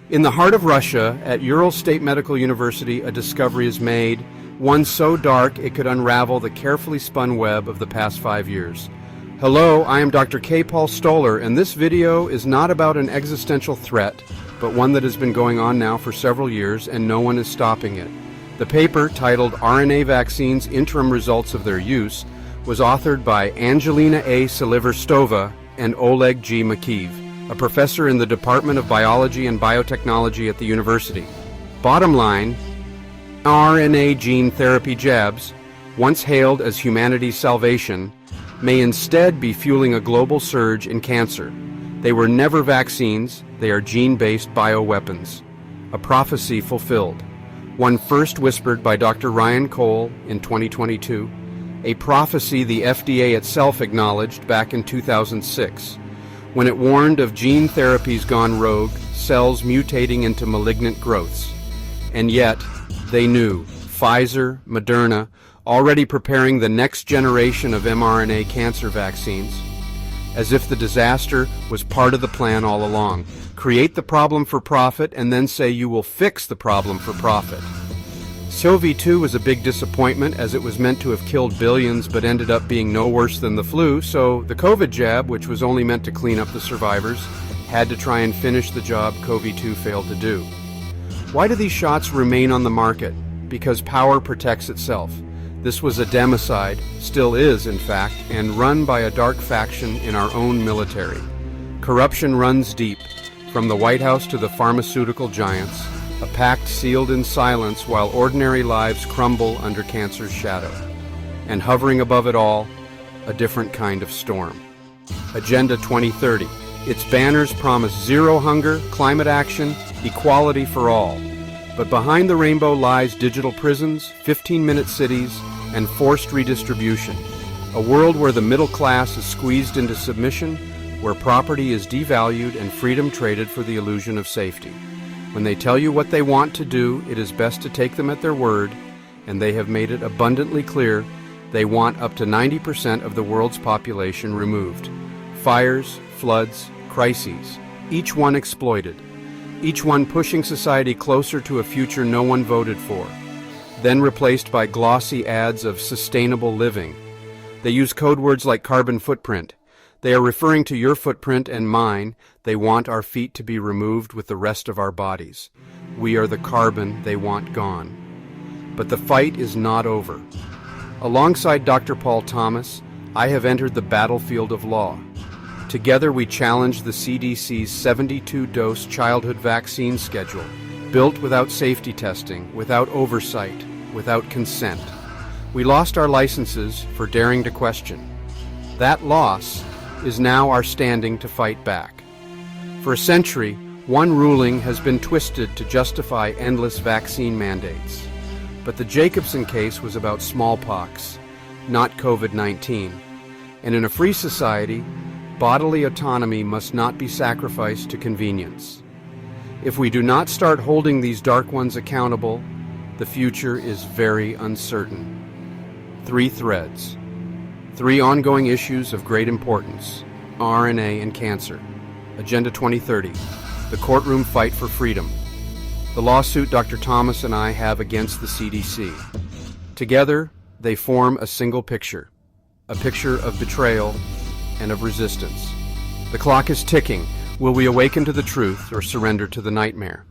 In the heart of Russia, at Ural State Medical University, a discovery is made, one so dark it could unravel the carefully spun web of the past 5 years. Hello, I am Dr. K. Paul Stoller, and this video is not about an existential threat, but one that has been going on now for several years and no one is stopping it. The paper, titled RNA Vaccines, Interim Results of Their Use, was authored by Angelina A. Siliverstova and Oleg G. Makiv, a professor in the Department of Biology and Biotechnology at the university. Bottom line, RNA gene therapy jabs, once hailed as humanity's salvation, may instead be fueling a global surge in cancer. They were never vaccines, they are gene-based bioweapons. A prophecy fulfilled. One first whispered by Dr. Ryan Cole in 2022, a prophecy the FDA itself acknowledged back in 2006, when it warned of gene therapies gone rogue, cells mutating into malignant growths. And yet, they knew, Pfizer, Moderna, already preparing the next generation of mRNA cancer vaccines, as if the disaster was part of the plan all along. Create the problem for profit and then say you will fix the problem for profit. CoV-2 was a big disappointment, as it was meant to have killed billions but ended up being no worse than the flu, so the COVID jab, which was only meant to clean up the survivors, had to try and finish the job CoV-2 failed to do. Why do these shots remain on the market? Because power protects itself. This was a democide, still is in fact, and run by a dark faction in our own military. Corruption runs deep, from the White House to the pharmaceutical giants, a pact sealed in silence while ordinary lives crumble under cancer's shadow. And hovering above it all, a different kind of storm. Agenda 2030. Its banners promise zero hunger, climate action, equality for all. But behind the rainbow lies digital prisons, 15-minute cities, and forced redistribution. A world where the middle class is squeezed into submission, where property is devalued and freedom traded for the illusion of safety. When they tell you what they want to do, it is best to take them at their word, and they have made it abundantly clear they want up to 90% of the world's population removed. Fires, floods, crises, each one exploited, each one pushing society closer to a future no one voted for, then replaced by glossy ads of sustainable living. They use code words like carbon footprint. They are referring to your footprint and mine. They want our feet to be removed with the rest of our bodies. We are the carbon they want gone. But the fight is not over. Alongside Dr. Paul Thomas, I have entered the battlefield of law. Together we challenge the CDC's 72-dose childhood vaccine schedule, built without safety testing, without oversight, without consent. We lost our licenses for daring to question. That loss is now our standing to fight back. For a century, one ruling has been twisted to justify endless vaccine mandates. But the Jacobson case was about smallpox, not COVID-19. And in a free society, bodily autonomy must not be sacrificed to convenience. If we do not start holding these dark ones accountable, the future is very uncertain. 3 threads. 3 ongoing issues of great importance: RNA and cancer. Agenda 2030. The courtroom fight for freedom. The lawsuit Dr. Thomas and I have against the CDC. Together, they form a single picture. A picture of betrayal and of resistance. The clock is ticking. Will we awaken to the truth or surrender to the nightmare?